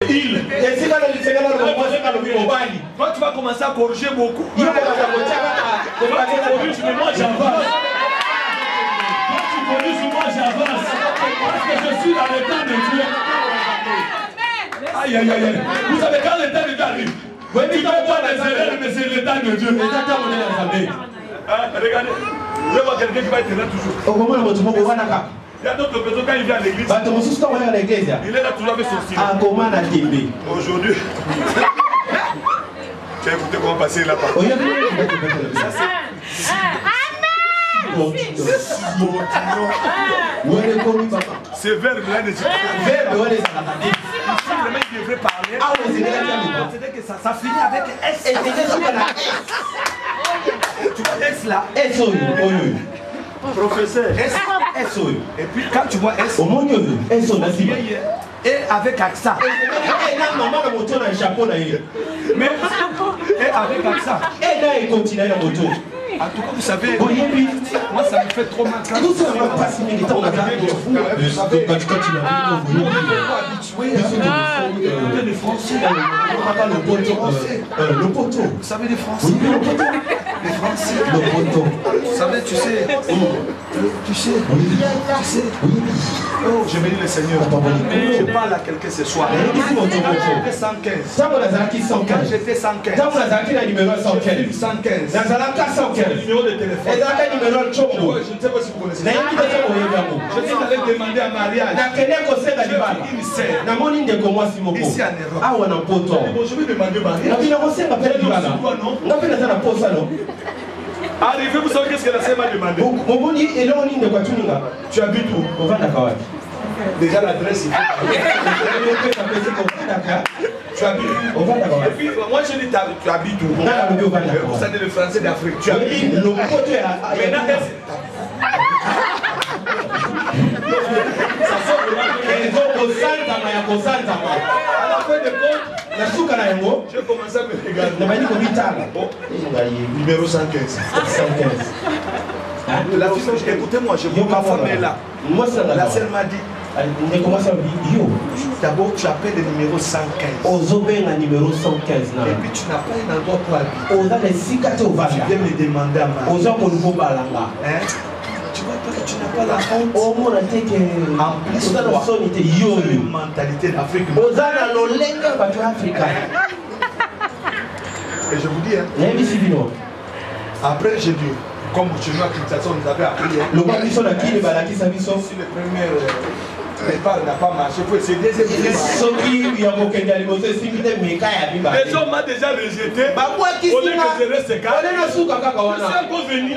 Il. Quand tu vas commencer à corriger beaucoup, moi j'avance. Quand tu corriges, moi j'avance. Parce que je suis dans le temps de Dieu. Aïe, aïe, aïe. Vous savez, quand le temps de Dieu arrive, tu ne vas pas les erreurs, mais c'est le temps de Dieu. Regardez, vous allez voir quelqu'un qui va être là toujours. Il y a d'autres personnes quand il vient à l'église. Il est là toujours avec son stylo. Aujourd'hui, tu as écouté comment passer là-bas. C'est verbe-là de Dieu. Le mec devrait parler. C'est-à-dire que ça finit avec S. Tu vois S là? S. Professeur. S. Et puis quand tu vois S, et avec accent. Mais et avec accent. En tout cas, vous savez, moi ça me fait trop mal quand vous savez pas si les temps on a quand tu les Français, le poteau. Vous savez les Français, les Français, le poteau. Vous savez, tu sais. Oh, je bénis le Seigneur. Je parle à quelqu'un ce soir. J'étais 115. Quand j'étais 115. Le numéro de téléphone. Je ne sais pas si vous connaissez ça. Je suis allé demander un mariage. Ici en Europe. Bon, je vais demander mariage. Arrivé, vous savez qu'est-ce que la sœur m'a demandé? Tu habites où? Déjà l'adresse ici. Tu habites où? Et puis moi je dis tu habites où? Vous savez le français d'Afrique. Tu habites où? Maintenant, à la fin de compte, je commence à me regarder. Numéro 115. La fille, écoutez-moi, je vois ma femme est là. La sœur m'a dit. D'abord, tu appelles le numéro 115. Et puis tu n'as pas un endroit pour habiter. Tu viens me demander à ma hein? Tu vois pas que tu n'as pas la honte. En plus, tu as une mentalité d'Afrique. Et je vous dis, hein, après j'ai dit, comme chez nous à Kinshasa, on nous avait appris. Le premier départ n'a pas marché, il faut essayer deuxième. Les gens m'ont déjà rejeté. Au lieu que je reste calme, je suis encore venu.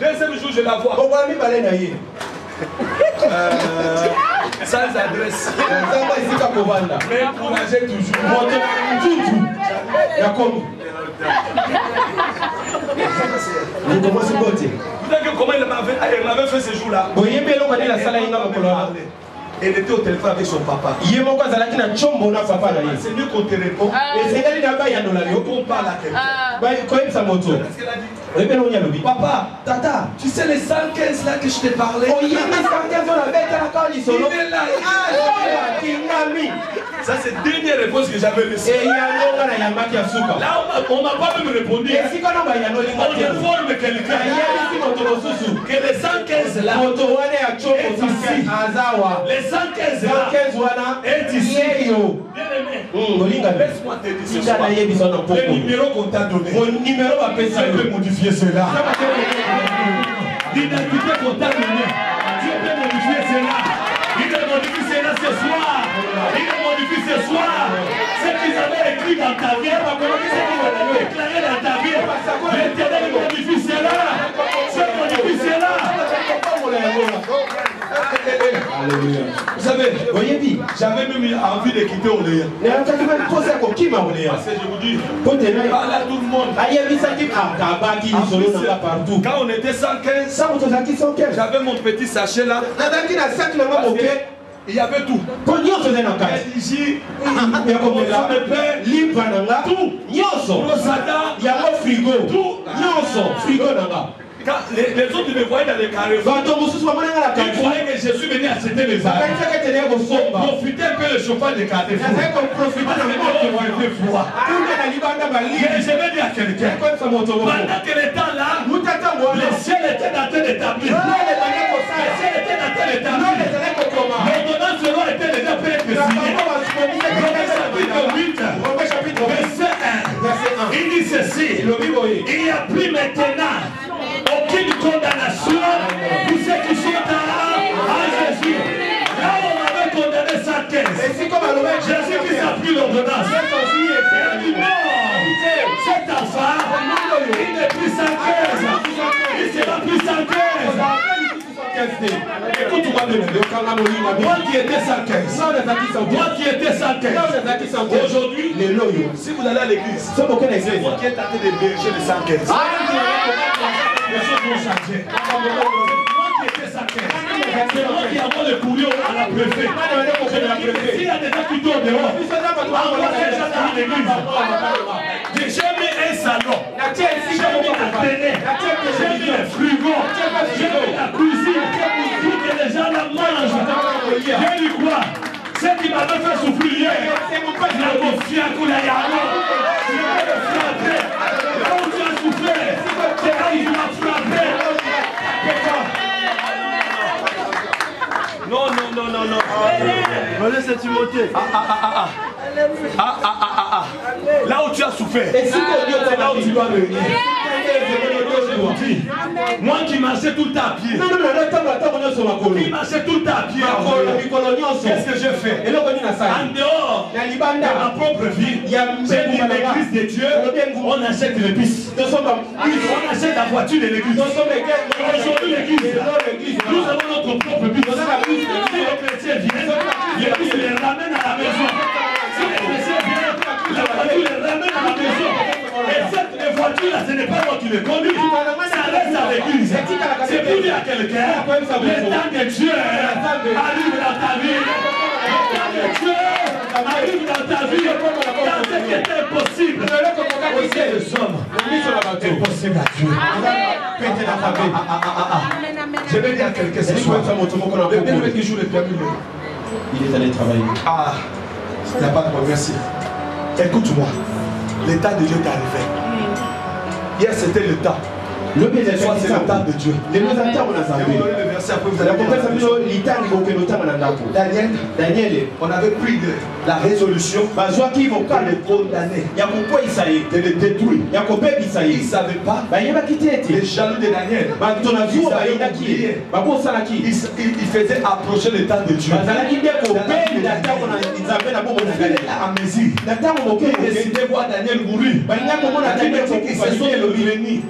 Deuxième jour, je la vois. Sans adresse. Mais encouragez toujours. Vous savez comment elle m'avait fait ce jour-là? Elle était au téléphone avec son papa. C'est mieux qu'on te répond. On parle à quelqu'un. Papa, tata, tu sais les 115 là que je t'ai parlé? Il est là. Ça c'est la dernière réponse que j'avais reçue. Là on m'a pas même répondu. On informe quelqu'un que les 115 là est ici. Les 115 là est ici. Bien-aimé, laisse-moi te dire ce soir. Le numéro qu'on t'a donné, mon numéro va passer. Tu peux modifier cela. L'identité qu'on t'a donnée, tu peux modifier cela. Il te modifie cela ce soir. Il te modifie ce soir. Ce qu'ils avaient écrit dans ta vie, ce qu'ils avaient déclaré dans ta vie, l'Éternel modifie cela. Je modifie cela. Vous savez, j'avais même envie de quitter Oléa. Parce que je vous dis, parle à tout le monde. Quand on était 115, j'avais mon petit sachet là. Il y avait tout. Ici, tout. Rosada, tout. Quand les autres me voyaient dans les carrefours, ils croyaient que Jésus venait acheter les arbres. Pour profiter un peu le chauffage des carrefours. Mais je vais dire à quelqu'un, pendant que le temps là, le ciel était en train d'établir. Le ciel était en train d'établir. L'ordonnance de loi était déjà prête à signer. Romains chapitre 8, verset 1. Il dit ceci, il n'y a plus maintenant aucune condamnation pour ceux qui sont à Jésus. Là on avait condamné 115. Jésus qui a pris l'ordonnance. Il a dit non, cet enfant, il n'est plus 115. Il sera plus 115. Écoute-moi bien. Moi qui étais 115. Moi qui étais 115. Aujourd'hui, si vous allez à l'église, c'est moi qui est tenté de berger les 115. Les choses vont changer. Moi qui étais 115. C'est moi qui avons le courrier à la préfète. S'il y a des gens qui tournent dehors, envoie ces gens dans l'église. J'ai mis un salon. J'ai mis la télé. J'ai mis le frigo. J'ai mis la cuisine. Pour que les gens la mangent. J'ai dit quoi? Ce qui m'avait fait souffrir hier, la confiance qu'on a yama. Je vais le frapper. Là où tu as souffert, c'est là où tu m'as frappé. Non, non, non, non, non. Allez, c'est Timothée. Là où tu as souffert, c'est là où tu dois venir. Moi qui marchais tout le temps à pied. Qui marchait tout le temps à pied. Qu'est-ce que j'ai fait? En dehors de ma propre vie, j'ai dit l'église de Dieu, on achète l'épice. On achète la voiture de l'église. Aujourd'hui l'église, nous avons notre propre bus. Si les chrétiens viennent, l'église les ramène à la maison. Si les chrétiens viennent, la voiture les ramène à la maison. Et cette voiture-là, ce n'est pas moi qui les conduis. Ça reste à l'église. C'est pour dire à quelqu'un, le temps de Dieu arrive dans ta vie. Le temps de Dieu arrive dans ta vie. Dans ce qui est impossible. Les hommes, c'est possible à Dieu. Je vais dire à quelqu'un ce soir. Le bien qui joue le piano. Il est allé travailler. Ah, il n'y a pas de problème, merci. Écoute-moi, l'état de Dieu est arrivé. Hier c'était le temps. Le soir c'est le temps de Dieu. Je vais vous donner le verset après vous allez Daniel, on avait pris la résolution de le condamner, de le détruire. Il ne savait pas les jaloux de Daniel. Il faisait approcher le temps de Dieu. À Messie, il décidait voir Daniel mourir. Ils se sont réunis.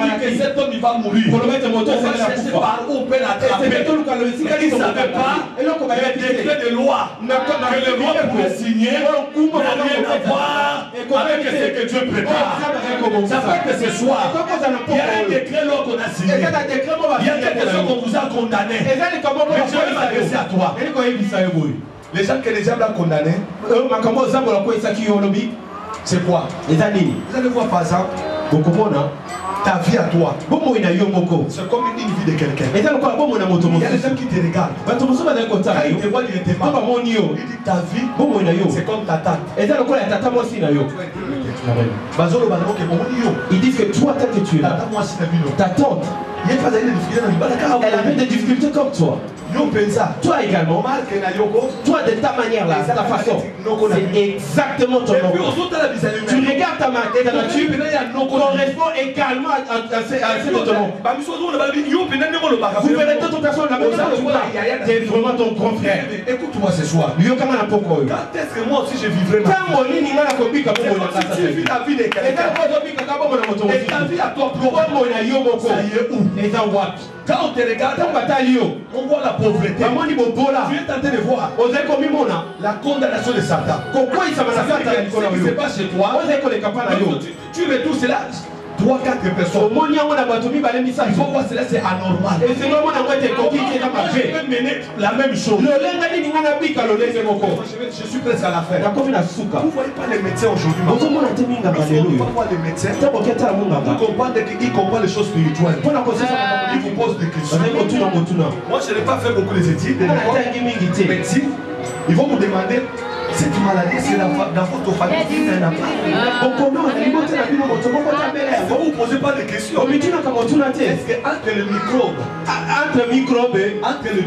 Que cet homme il va mourir. On va chercher par où on peut l'attraper. Il ne savait pas le décret de loi que le roi pouvait signer n'a rien à voir avec ce que Dieu prépare. Ça fait que ce soir, il y a un décret là qu'on a signé. Il y a quelque chose qu'on vous a condamné. Mais je vais m'adresser à toi. Les gens que les diables ont condamné, c'est quoi? Vous allez voir par exemple ta vie à toi. C'est comme une vie de quelqu'un. Il y a des gens qui te regardent. Quand ils te voient directement, il dit ta vie, c'est comme ta tante. Ils disent que toi, tant que tu es là, ta tante, elle avait des difficultés comme toi. Toi également, toi de ta manière là, de ta façon, c'est exactement ton nom. Tu regardes ta nature, correspond également à ce de ton nom. Vous verrez d'autres personnes là, c'est vraiment ton grand frère. Écoute-moi ce soir. Quand est-ce que moi aussi je vivrai ma vie? Si tu vis la vie de quelqu'un, et ta vie à toi propre, ça y est où? Quand on te regarde, on voit la pauvreté. Tu es tenté de voir la condamnation de Satan. Ce qui se passe chez toi, tu retournes cela. 3-4 personnes. Il faut voir cela, c'est anormal. Et c'est vraiment mener la même chose. Je suis presque à la fin. Vous ne voyez pas les médecins aujourd'hui. Vous ne voyez pas les médecins. Vous comprenez qu'ils comprennent les choses spirituelles. Ils vous posent des questions. Moi, je n'ai pas fait beaucoup les études. Médecine. Ils vont vous demander cette maladie, c'est dans votre famille. Il n'y en a pas. Vous ne vous posez pas de questions. Est-ce qu'entre le microbe, entre le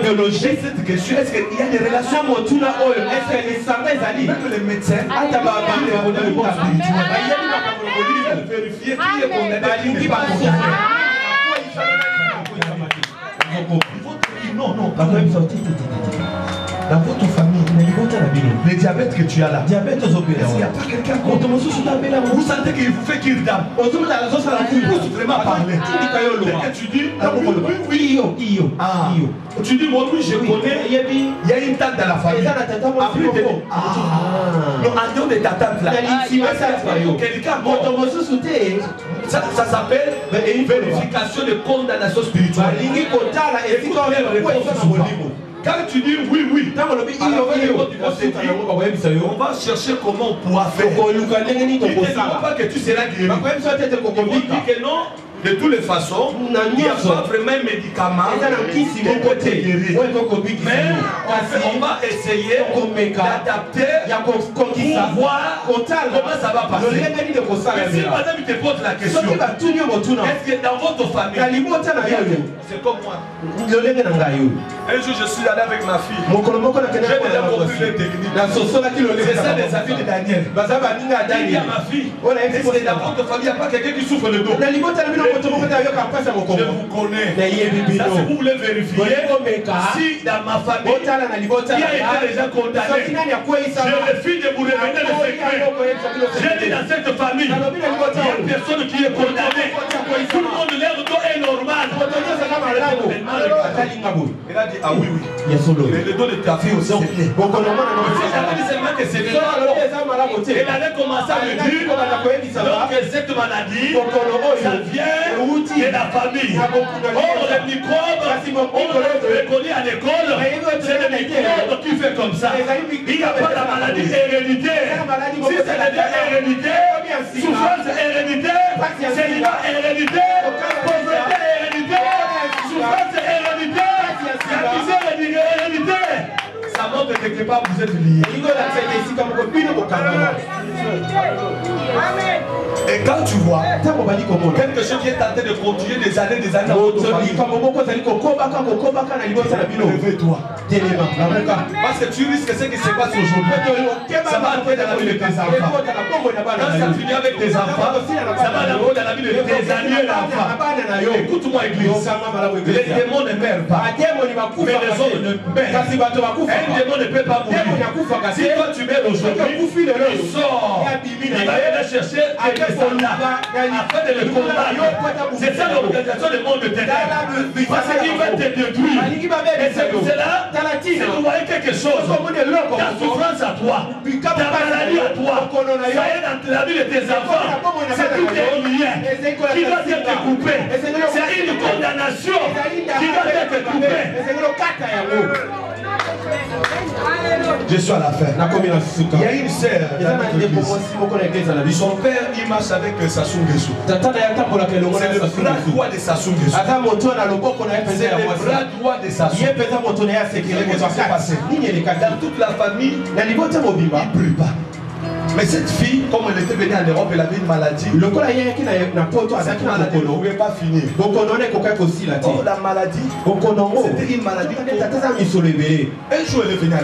biologie, cette question, est-ce qu'il y a des relations? Même les médecins, vérifier qui est condamné, qui n'est pas condamné. Non, dans votre famille, le diabète que tu as là, est-ce qu'il n'y a pas quelqu'un contre vous sentez qu'il vous fait qu'il dame? Vous vraiment parler. Tu dis, tu dis, moi oui, je connais, il y a une tante dans la famille. Après, non, en dehors de ta tante là, quelqu'un, ça s'appelle une vérification de condamnation spirituelle. Quand tu dis oui, on va chercher comment on pourra faire. Il ne dit pas que tu seras guéri. On dit que non, de toutes les façons, il n'y a pas vraiment un médicament qui peut te guérir. Mais on va essayer d'adapter pour voir comment ça va passer. Mais si madame te pose la question, est-ce que dans votre famille, c'est comme moi. Un jour je suis allé avec ma fille. J'ai déjà compris les techniques. C'est ça les amis de Daniel. Il dit à ma fille, est-ce que dans votre famille, il n'y a pas quelqu'un qui souffre le dos? Je vous connais. Ça, si vous voulez vérifier, si dans ma famille, qui a été déjà condamné, je refuse de vous révéler le secret. J'ai dit dans cette famille, il n'y a personne qui est condamné. Tout le monde, leur dos est normal. Il a dit, ah oui. Mais le dos de ta fille aussi, c'est bien. Si j'avais dit seulement que c'est bien, il allait commencer à me dire, donc cette maladie, ça vient de la famille. Or, le microbe, on le reconnaît à l'école, c'est le microbe qui fait comme ça. Il n'y a pas la maladie héréditaire. Si c'est la héréditaire, souffrance héréditaire, célibat héréditaire, pauvreté héréditaire, souffrance héréditaire, la misère héréditaire. Ça montre que quelque part vous êtes liés. Et quand tu vois quelque chose qui est tenté de continuer des années dans votre famille, lève-toi. Parce que tu risques ce qui se passe aujourd'hui. Ça va entrer dans la vie de tes enfants. Quand ça finit avec tes enfants, ça va entrer dans la vie de tes amis d'enfants. Écoute-moi, église. Les démons ne meurent pas. Mais les hommes ne meurent. Un démon ne peut pas mourir. Si toi tu meurs aujourd'hui, il sort. Il va aller chercher quelques soldats afin de le combattre. C'est ça l'organisation du monde terrestre. Parce qu'il va te détruire. Et c'est pour cela, si vous voyez quelque chose, ta souffrance à toi, ta maladie à toi, ça est dans la vie de tes enfants, c'est tout un lien qui doit être coupé. C'est une condamnation qui doit être coupée. Je suis à la fin. Il y a une sœur. Son père, il marche avec Sassou Nguesso. C'est le bras droit de Sassou Nguesso. C'est le bras droit de Sassou. Dans toute la famille, il ne brûle pas. Mais cette fille, comme elle était venue en Europe, elle avait une maladie. Cette maladie ne pouvait pas finir. Oh, la maladie, c'était une maladie. Un jour, elle est venue à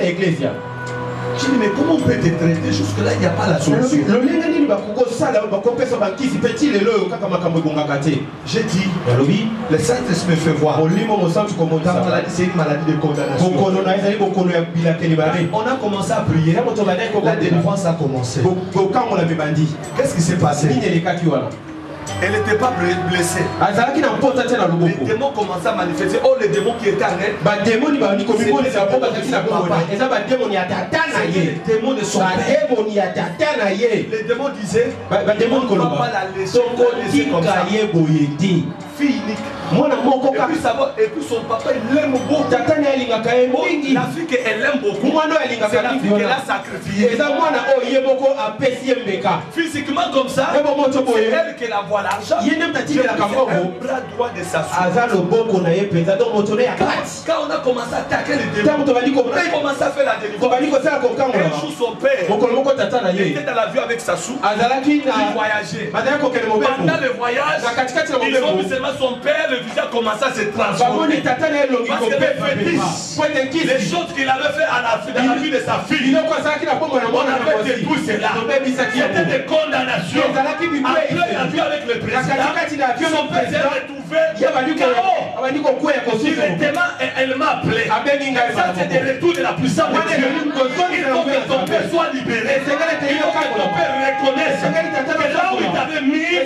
l'église. J'ai dit, mais comment on peut te traiter? Jusque-là, il n'y a pas la solution. J'ai dit, le Saint-Esprit me fait voir. Ta maladie, c'est une maladie de condamnation. On a commencé à prier. La délivrance a commencé. Qu'est-ce qui s'est passé? Elle n'était pas blessée. Les démons commençaient à manifester. Oh, les démons qui étaient en elle. C'était les démons de son père. Les démons disaient, on ne va pas la laisser comme ça. Fille unique. Et puis son papa, il l'aime beaucoup. La fille qu'elle aime beaucoup, c'est la fille qu'elle a sacrifiée. Physiquement comme ça, c'est elle qui envoie l'argent. Je un bras droit de sa soeur. Quand on a commencé à attaquer les démons, on a commencé à faire la délivrance. Un jour, son père était dans l'avion avec sa soeur. Il voyageait. Pendant le voyage, ils ont vu seulement son père, le visage commençait à se transformer. Parce que les choses qu'il avait fait dans la vie de sa fille, on avait détruit cela. C'était des condamnations. Après la vie avec le président, son père s'est retrouvé directement et elle m'a appelé. Ça, c'est des retours de la puissance de Dieu. Il faut que ton père soit libéré. Il faut que ton père reconnaisse que là où il t'avait mis, le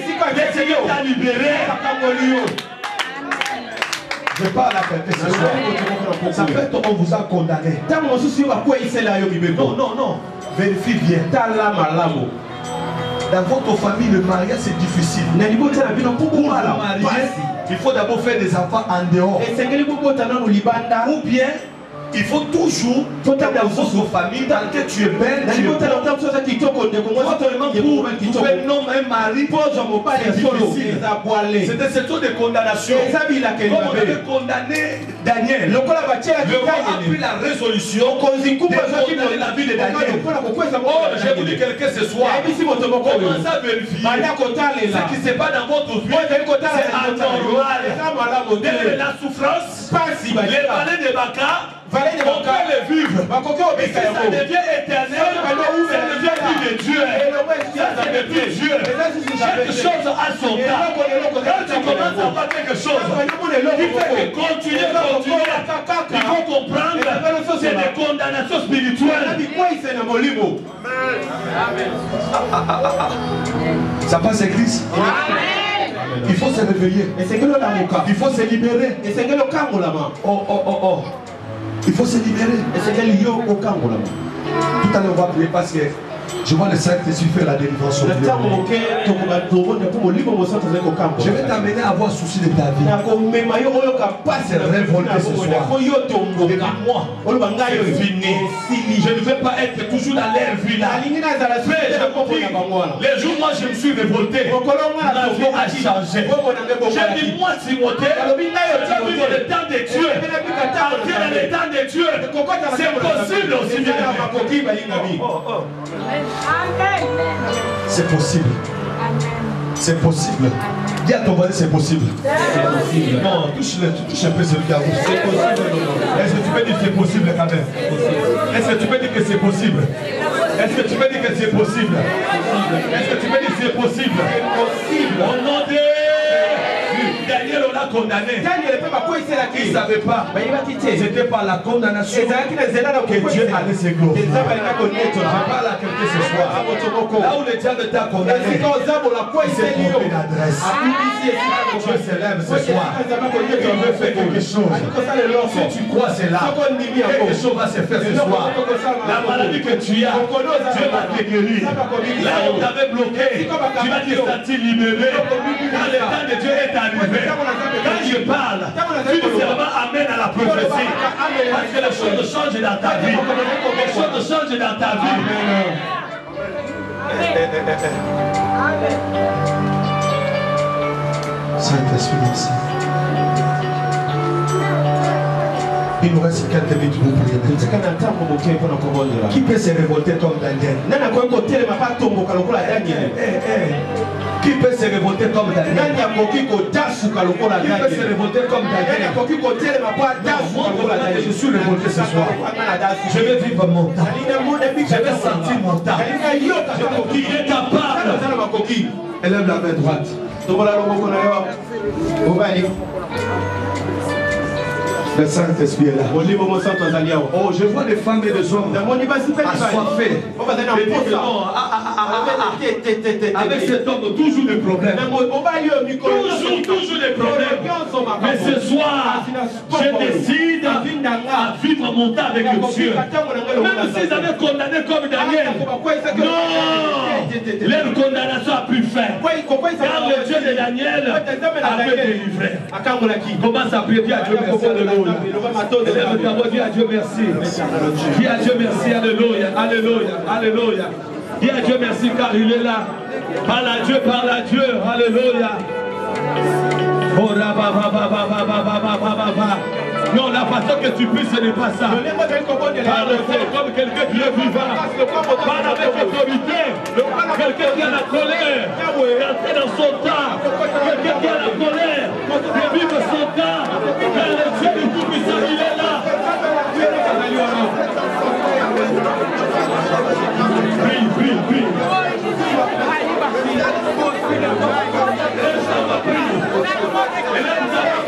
Seigneur t'a libéré. Je parle à quelqu'un ce soir. Ça fait qu'on vous a condamné. Non, non. Vérifie bien. Dans votre famille, le mariage c'est difficile. Pour marier, il faut d'abord faire des enfants en dehors. Ou bien, il faut toujours, dans votre famille, dans laquelle tu es belle, tu es bon. Pour trouver un homme, un mari, c'est difficile. C'était surtout des condamnations. Comme on avait condamné Daniel, le roi a pris la résolution de condamner la vie de Daniel. Oh, je vous dis quelque chose ce soir. Commencez à vérifier ce qui se passe dans votre vie. C'est anormal. La souffrance, les vallées de Baka, on peut le vivre. Mais si ça devient éternel, ça devient plus de Dieu. Ça devient plus Dieu. Quelque chose a son temps. Quand tu commences à voir quelque chose, tu fais que continuer. Il faut comprendre que c'est des condamnations spirituelles. Ça passe église. Il faut se réveiller. Il faut se libérer. Oh. Il faut se libérer. Tout à l'heure, on va prier parce que je vois le Saint-Esprit faire la délivrance. Je vais t'amener à avoir souci de ta vie. Se révolter ce soir. Je ne veux pas être toujours dans l'air vide. Les jours, moi, je me suis révolté. Ma vie a changé. J'ai dit, moi, Timothée, tu as vu dans le temps de Dieu. Entrer dans le temps de Dieu. C'est possible aussi. C'est possible. C'est possible. Dis à ton voisin, c'est possible. Non, touche un peu celui qui a vous. C'est possible. Est-ce que tu peux dire que c'est possible quand même? Est-ce que tu peux dire que c'est possible? Est-ce que tu peux dire que c'est possible? Est-ce que tu peux dire que c'est possible? Au nom de Daniel, on l'a condamné. Il ne savait pas. C'était par la condamnation que Dieu allait se glorifier. Je parle à quelqu'un ce soir. Là où le diable t'a condamné, il s'est trompé d'adresse. Dieu s'élève ce soir. Il veut faire quelque chose. Si tu crois cela, quelque chose va se faire ce soir. La maladie que tu as, Dieu va te guérir. Là où tu avais bloqué, tu vas te sentir libéré. Quand le temps de Dieu est arrivé, quand je parle, tu seulement amènes à la prophétie. Parce que les choses changent dans ta vie. Les choses changent dans ta vie. Saint-Esprit, merci. Il nous reste quelques minutes pour prier. Qui peut se révolter comme Daniel? Qui peut se révolter comme Daniel? Qui peut se révolter comme Daniel? Je suis révolté ce soir. Je vais vivre mon temps. Je vais sentir mon temps. Je est capable. Élève la main droite. Le Saint-Esprit est là. Oh, je vois des femmes et des hommes assoiffés. Avec cet homme, toujours des problèmes. Toujours des problèmes. Mais ce soir, je décide à vivre mon temps avec Dieu. Même s'ils avaient condamné comme Daniel, non, leur condamnation a pu faire. Car le Dieu de Daniel avait délivré. Commence à prier, dis à Dieu merci, alléluia. Élève ta voix, dis à Dieu merci. Dis à Dieu merci, alléluia, alléluia, alléluia. Dis à Dieu merci car il est là. Parle à Dieu, alléluia. Non, la façon que tu puisses, ce n'est pas ça. Parle comme quelqu'un qui est vivant. Parle avec autorité. Quelqu'un qui a la colère. Entrer dans son temps. Quelqu'un qui a la colère. De vivre son temps. Car le Dieu du Tout-Puissant, il est là.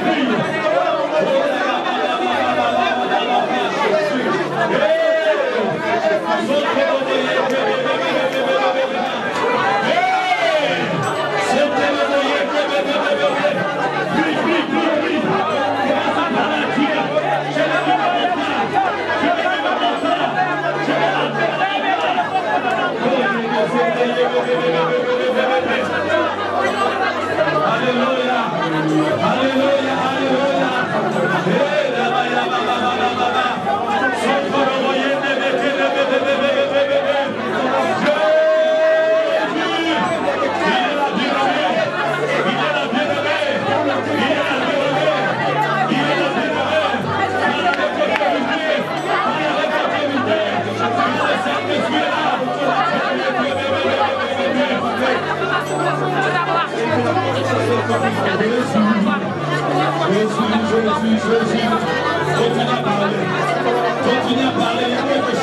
Prie. Alléluia, alléluia, alléluia. Jésus, continue à parler, il y a quelque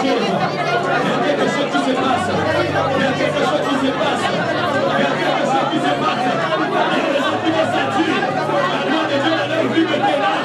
chose qui se passe, il y a quelque chose qui se passe, il y a des gens qui vont sentir la gloire de Dieu dans leur vie maintenant.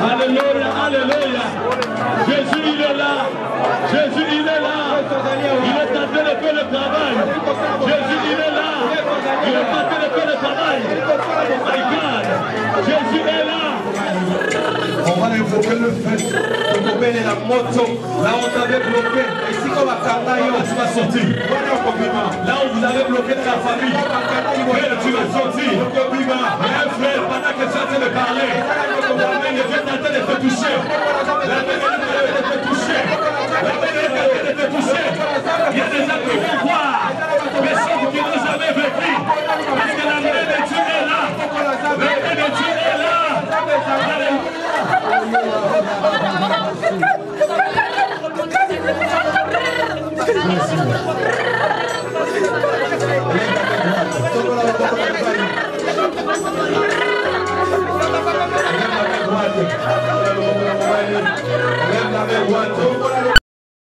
Alléluia, alléluia, alléluia. Jésus il est là. Jésus il est là. Il est en train de faire le travail. Jésus il est là. Il est en train de faire le travail. Oh my God. Jésus est là. On va invoquer le fait de couper la moto. Là où on t'avait bloqué. Et si on va carnailler, tu vas sortir. Là où vous avez bloqué ta famille, tu vas sortir. Un frère, pendant que tu es en train de parler, la main de Dieu est en train de te toucher. La main de Dieu est en train de te toucher. La main de Dieu est en train de te toucher. Il y a des gens qui vont voir des choses qui n'ont jamais vécu. Parce que la main de Dieu est là. La main de Dieu est là. Lève la main droite.